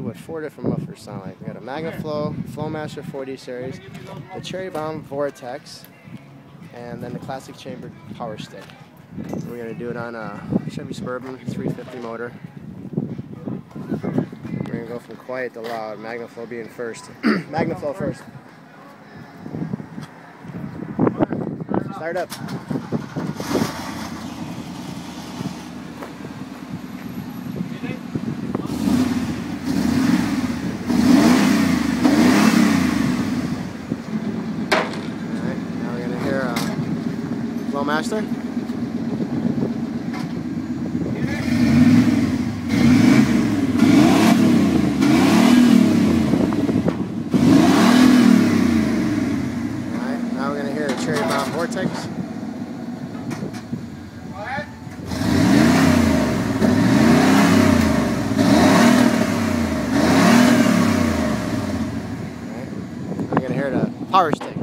what 4 different mufflers sound like. We got a magnaflow, flowmaster 4D series, the cherry bomb vortex, and then the classic chambered power stick. We're going to do it on a Chevy Suburban 350 motor. We're going to go from quiet to loud, magnaflow being first. Magnaflow first. Start up. Alright, now we're going to hear flowmaster. Now we're going to hear a cherry bomb vortex. What? Now we're going to hear the power stick.